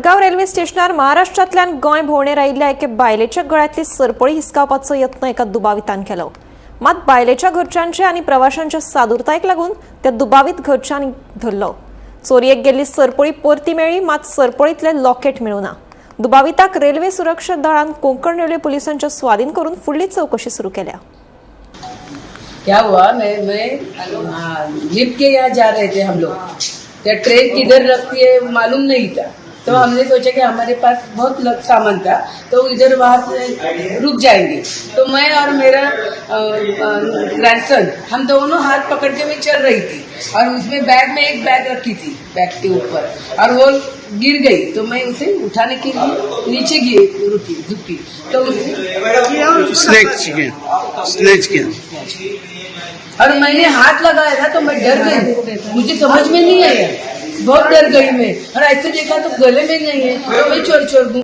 Madgaon railway स्टेशनार महाराष्ट्रांतल्यान गोंय भोंवडेर आयिल्ल्या एके बायलेच्या गळ्यांतली सरपळी हिसकावपाचो यत्न एका दुबावितान केलो। मात बायलेच्या घरच्यांचे आनी प्रवाशांच्या सादुरतायेक लागून त्या दुबावित घरच्यांनी धरलो। चोरयेक गेल्ली सरपळी परती मेळ्ळी, मात सरपळीतले लॉकेट मेळुना। दुबाविताक रेल्वे सुरक्षा दळान कोंकण रेल्वे पुलिसांच्या स्वाधीन करून फुडली चौकशी सुरू केल्या। क्या हुआ, मैं लिफ्ट के यहाँ जा रहे थे हम लोग। क्या ट्रेन किधर रखती है मालूम नहीं था, तो हमने सोचा कि हमारे पास बहुत सामान था तो इधर वहाँ से रुक जाएंगे। तो मैं और मेरा ग्रैंडसन हम दोनों हाथ पकड़ के मैं चल रही थी और उसमें बैग में एक बैग रखी थी, बैग के ऊपर, और वो गिर गई तो मैं उसे उठाने के लिए नीचे झुकी तो स्नेच किया और मैंने हाथ लगाया था तो मैं डर गई, मुझे समझ में नहीं आया, बहुत डर गई मैं। और ऐसे देखा तो गले में नहीं है तो मैं चोर दूं।